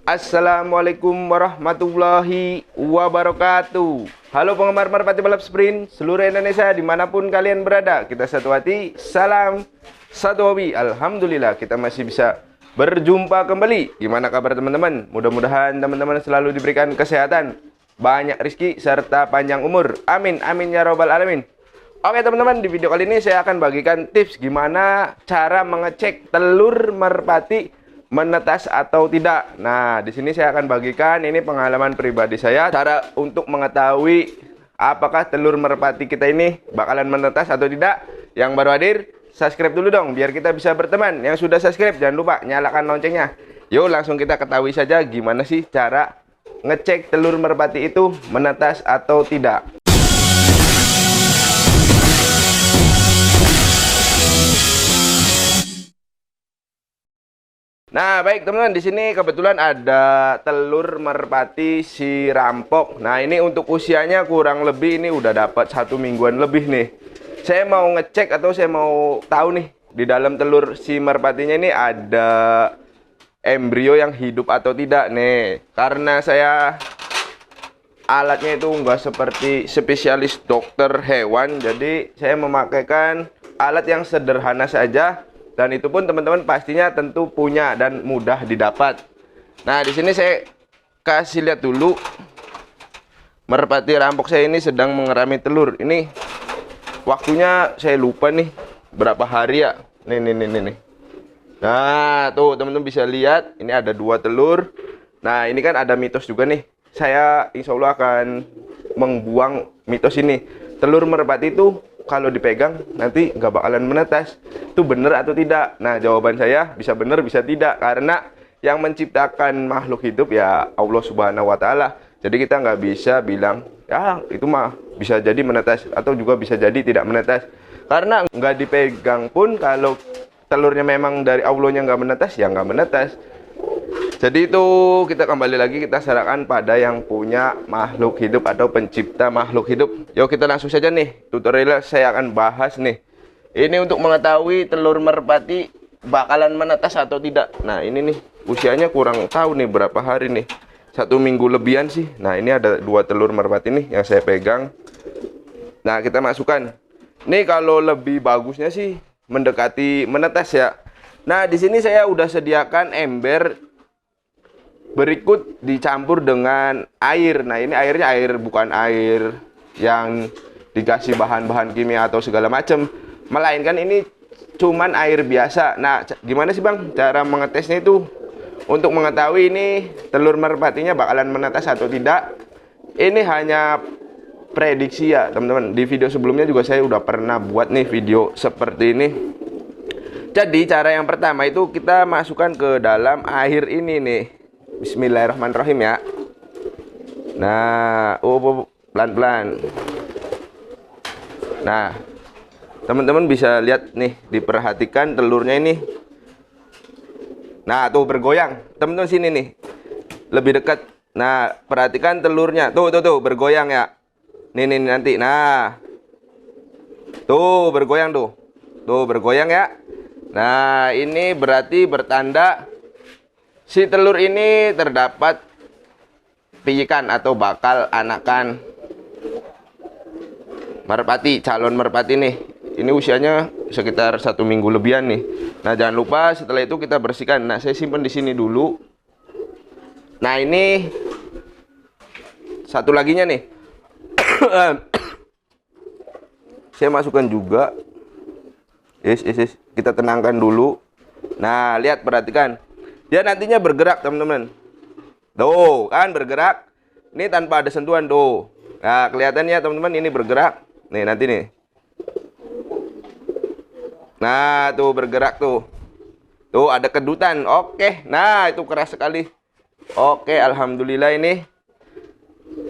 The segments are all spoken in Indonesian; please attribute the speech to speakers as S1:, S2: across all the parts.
S1: Assalamualaikum warahmatullahi wabarakatuh. Halo penggemar merpati balap sprint seluruh Indonesia dimanapun kalian berada. Kita satu hati, salam satu hobi. Alhamdulillah kita masih bisa berjumpa kembali. Gimana kabar teman-teman? Mudah-mudahan teman-teman selalu diberikan kesehatan, banyak rezeki serta panjang umur. Amin amin ya robbal alamin. Oke teman-teman, di video kali ini saya akan bagikan tips gimana cara mengecek telur merpati menetas atau tidak. Nah, di sini saya akan bagikan ini pengalaman pribadi saya, cara untuk mengetahui apakah telur merpati kita ini bakalan menetas atau tidak. Yang baru hadir, subscribe dulu dong biar kita bisa berteman. Yang sudah subscribe jangan lupa nyalakan loncengnya. Yuk langsung kita ketahui saja gimana sih cara ngecek telur merpati itu menetas atau tidak. Nah, baik teman-teman, di sini kebetulan ada telur merpati si rampok. Nah, ini untuk usianya kurang lebih ini udah dapat 1 mingguan lebih nih. Saya mau ngecek atau saya mau tahu nih di dalam telur si merpatinya ini ada embrio yang hidup atau tidak nih. Karena saya alatnya itu enggak seperti spesialis dokter hewan, jadi saya memakaikan alat yang sederhana saja. Dan itu pun teman-teman pastinya tentu punya dan mudah didapat. Nah, di sini saya kasih lihat dulu merpati rampok saya ini sedang mengerami telur. Ini waktunya saya lupa nih berapa hari ya. Nih. Nah, tuh teman-teman bisa lihat ini ada 2 telur. Nah, ini kan ada mitos juga nih. Saya insya Allah akan membuang mitos ini. Telur merpati itu kalau dipegang nanti nggak bakalan menetas. Itu benar atau tidak? Nah, jawaban saya bisa benar bisa tidak, karena yang menciptakan makhluk hidup ya Allah Subhanahu wa Ta'ala. Jadi kita nggak bisa bilang ya itu mah bisa jadi menetas atau juga bisa jadi tidak menetas, karena nggak dipegang pun kalau telurnya memang dari Allahnya nggak menetas ya nggak menetas. Jadi itu kita kembali lagi, kita serahkan pada yang punya makhluk hidup atau pencipta makhluk hidup. Yuk kita langsung saja nih, tutorial saya akan bahas nih. Ini untuk mengetahui telur merpati bakalan menetas atau tidak. Nah, ini nih usianya kurang tahu nih berapa hari nih. 1 minggu lebihan sih. Nah, ini ada 2 telur merpati nih yang saya pegang. Nah, kita masukkan. Nih kalau lebih bagusnya sih mendekati menetas ya. Nah, di sini saya udah sediakan ember berikut dicampur dengan air. Nah, ini airnya bukan air yang dikasih bahan-bahan kimia atau segala macam, melainkan ini cuman air biasa. Nah, gimana sih Bang cara mengetesnya itu untuk mengetahui ini telur merpatinya bakalan menetas atau tidak? Ini hanya prediksi ya teman-teman. Di video sebelumnya juga saya udah pernah buat nih video seperti ini. Jadi cara yang pertama itu kita masukkan ke dalam air ini nih. Bismillahirrahmanirrahim ya. Nah, pelan-pelan. Nah, teman-teman bisa lihat nih, diperhatikan telurnya ini. Nah, tuh bergoyang. Teman-teman sini nih. Lebih dekat. Nah, perhatikan telurnya. Tuh bergoyang ya. Nih nanti. Nah. Tuh bergoyang tuh. Tuh bergoyang ya. Nah, ini berarti bertanda si telur ini terdapat pijikan atau bakal anakan merpati, calon merpati nih. Ini usianya sekitar 1 minggu lebihan nih. Nah, jangan lupa setelah itu kita bersihkan. Nah, saya simpan di sini dulu. Nah, ini satu laginya nih. Saya masukkan juga. Kita tenangkan dulu. Nah, lihat perhatikan. Dia nantinya bergerak teman-teman. Tuh kan bergerak. Ini tanpa ada sentuhan tuh. Nah, kelihatannya teman-teman ini bergerak. Nih nanti nih. Nah, tuh bergerak tuh. Tuh ada kedutan. Oke. Nah, itu keras sekali. Oke, alhamdulillah ini.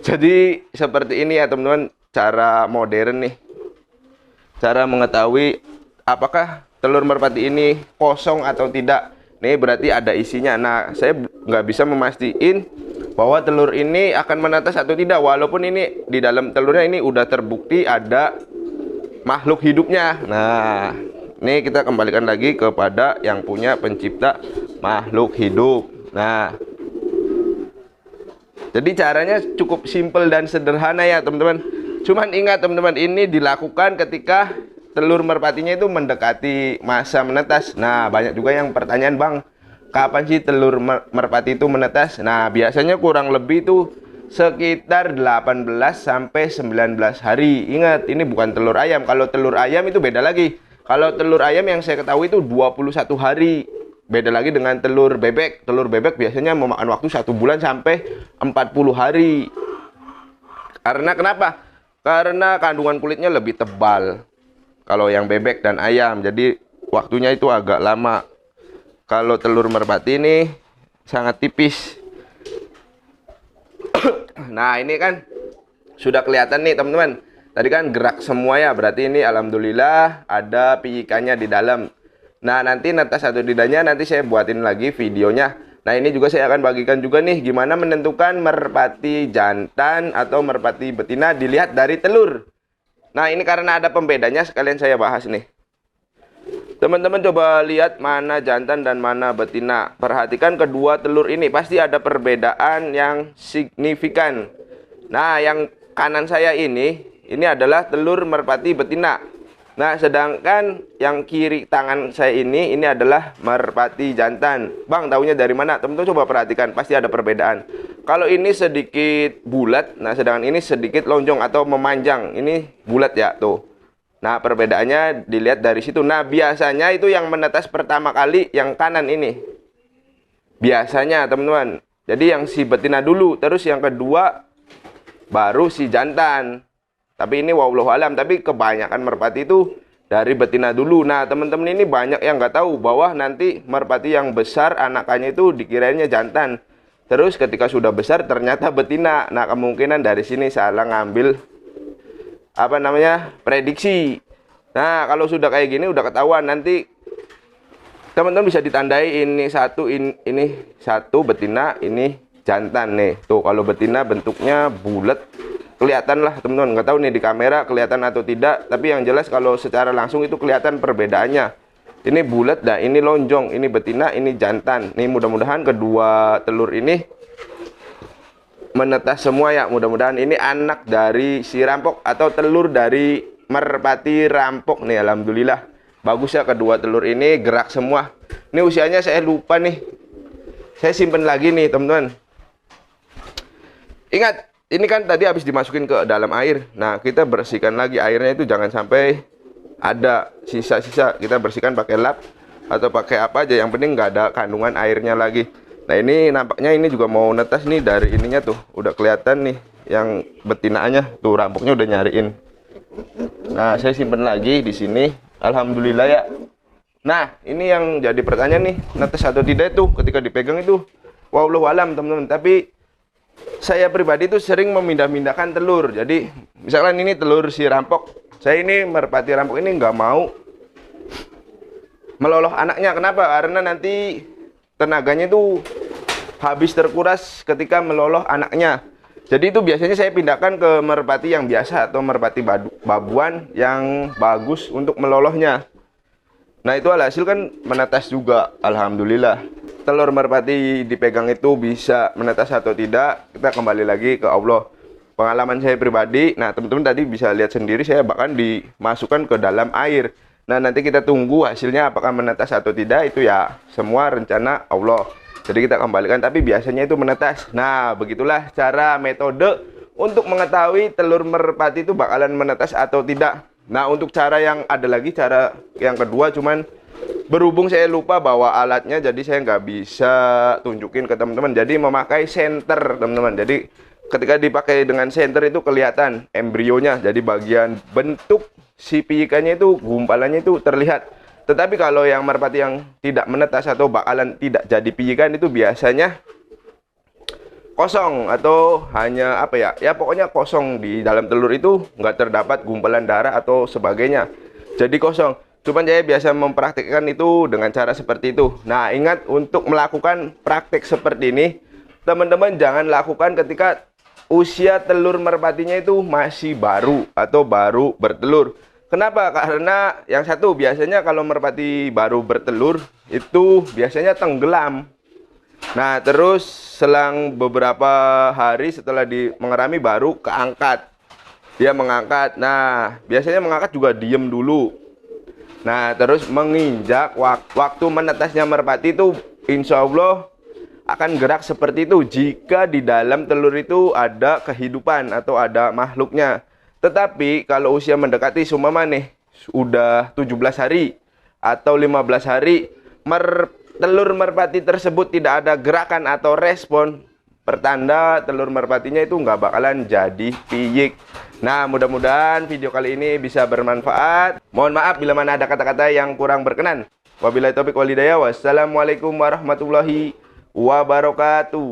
S1: Jadi seperti ini ya teman-teman, cara modern nih. Cara mengetahui apakah telur merpati ini kosong atau tidak. Nih berarti ada isinya. Nah, saya nggak bisa memastikan bahwa telur ini akan menetas atau tidak, walaupun ini di dalam telurnya ini udah terbukti ada makhluk hidupnya. Nah, ini kita kembalikan lagi kepada yang punya pencipta makhluk hidup. Nah, Jadi caranya cukup simpel dan sederhana ya teman-teman. Cuman ingat teman-teman, ini dilakukan ketika telur merpatinya itu mendekati masa menetas. Nah, banyak juga yang pertanyaan, Bang, kapan sih telur merpati itu menetas? Nah, biasanya kurang lebih itu sekitar 18 sampai 19 hari. Ingat, ini bukan telur ayam. Kalau telur ayam itu beda lagi. Kalau telur ayam yang saya ketahui itu 21 hari. Beda lagi dengan telur bebek. Telur bebek biasanya memakan waktu 1 bulan sampai 40 hari. Karena kenapa? Karena kandungan kulitnya lebih tebal kalau yang bebek dan ayam, jadi waktunya itu agak lama. Kalau telur merpati ini sangat tipis. Nah, ini kan sudah kelihatan nih teman-teman. Tadi kan gerak semua ya, berarti ini alhamdulillah ada piikannya di dalam. Nah, nanti netas atau tidaknya nanti saya buatin lagi videonya. Nah, ini juga saya akan bagikan juga nih gimana menentukan merpati jantan atau merpati betina dilihat dari telur. Nah, ini karena ada pembedanya sekalian saya bahas nih. Teman-teman coba lihat mana jantan dan mana betina. Perhatikan kedua telur ini pasti ada perbedaan yang signifikan. Nah, yang kanan saya ini adalah telur merpati betina. Nah, sedangkan yang kiri tangan saya ini adalah merpati jantan. Bang, taunya dari mana? Teman-teman coba perhatikan, pasti ada perbedaan. Kalau ini sedikit bulat, nah sedangkan ini sedikit lonjong atau memanjang. Ini bulat ya, tuh. Nah, perbedaannya dilihat dari situ. Nah, biasanya itu yang menetas pertama kali yang kanan ini. Biasanya, teman-teman. Jadi yang si betina dulu, terus yang kedua baru si jantan. Tapi ini wallahu alam, tapi kebanyakan merpati itu dari betina dulu. Nah, teman-teman ini banyak yang nggak tahu bahwa nanti merpati yang besar anakannya itu dikiranya jantan. Terus ketika sudah besar ternyata betina. Nah, kemungkinan dari sini salah ngambil prediksi. Nah, kalau sudah kayak gini udah ketahuan, nanti teman-teman bisa ditandai ini satu betina, ini jantan nih. Tuh, kalau betina bentuknya bulat, kelihatan lah teman-teman. Nggak tahu nih di kamera kelihatan atau tidak, tapi yang jelas kalau secara langsung itu kelihatan perbedaannya. Ini bulat dah, ini lonjong, ini betina, ini jantan. Nih, mudah-mudahan kedua telur ini menetas semua ya. Mudah-mudahan ini anak dari si rampok atau telur dari merpati rampok nih. Alhamdulillah bagus ya kedua telur ini, gerak semua. Ini usianya saya lupa nih, saya simpen lagi nih teman-teman. Ingat, ini kan tadi habis dimasukin ke dalam air. Nah, kita bersihkan lagi airnya itu, jangan sampai ada sisa-sisa. Kita bersihkan pakai lap atau pakai apa aja, yang penting nggak ada kandungan airnya lagi. Nah, ini nampaknya ini juga mau netas nih. Dari ininya tuh udah kelihatan nih yang betinaannya tuh, rampoknya udah nyariin. Nah, saya simpen lagi di sini. Alhamdulillah ya. Nah, ini yang jadi pertanyaan nih, netas atau tidak itu ketika dipegang itu wallahu alam teman-teman. Tapi saya pribadi itu sering memindah-mindahkan telur. Jadi misalkan ini telur si rampok, saya ini merpati rampok ini nggak mau meloloh anaknya. Kenapa? Karena nanti tenaganya itu habis terkuras ketika meloloh anaknya. Jadi itu biasanya saya pindahkan ke merpati yang biasa atau merpati babuan yang bagus untuk melolohnya. Nah, itu alhasil kan menetas juga, alhamdulillah. Telur merpati dipegang itu bisa menetas atau tidak, kita kembali lagi ke Allah. Pengalaman saya pribadi, nah teman-teman tadi bisa lihat sendiri, saya bahkan dimasukkan ke dalam air. Nah, nanti kita tunggu hasilnya apakah menetas atau tidak, itu ya semua rencana Allah. Jadi kita kembalikan, tapi biasanya itu menetas. Nah, begitulah cara metode untuk mengetahui telur merpati itu bakalan menetas atau tidak. Nah, untuk cara yang ada lagi, cara yang kedua, cuman berhubung saya lupa bawa alatnya, jadi saya nggak bisa tunjukin ke teman-teman. Jadi memakai senter, teman-teman. Jadi ketika dipakai dengan senter itu kelihatan embrionya. Jadi bagian bentuk si piikannya itu, gumpalannya itu terlihat. Tetapi kalau yang merpati yang tidak menetas atau bakalan tidak jadi piikan itu biasanya kosong atau hanya apa ya? Ya pokoknya kosong, di dalam telur itu nggak terdapat gumpalan darah atau sebagainya. Jadi kosong. Cuman saya biasa mempraktikkan itu dengan cara seperti itu. Nah, ingat untuk melakukan praktik seperti ini, teman-teman jangan lakukan ketika usia telur merpatinya itu masih baru atau baru bertelur. Kenapa? Karena yang satu, biasanya kalau merpati baru bertelur itu biasanya tenggelam. Nah, terus selang beberapa hari setelah mengerami baru keangkat. Dia mengangkat. Nah, biasanya mengangkat juga diem dulu. Nah, terus menginjak waktu menetasnya merpati itu insya Allah akan gerak seperti itu jika di dalam telur itu ada kehidupan atau ada makhluknya. Tetapi kalau usia mendekati seumpama nih udah 17 hari atau 15 hari telur merpati tersebut tidak ada gerakan atau respon, pertanda telur merpatinya itu nggak bakalan jadi piyik. Nah, mudah-mudahan video kali ini bisa bermanfaat. Mohon maaf bila mana ada kata-kata yang kurang berkenan. Wabillahi taufiq wal hidayah. Wassalamualaikum warahmatullahi wabarakatuh.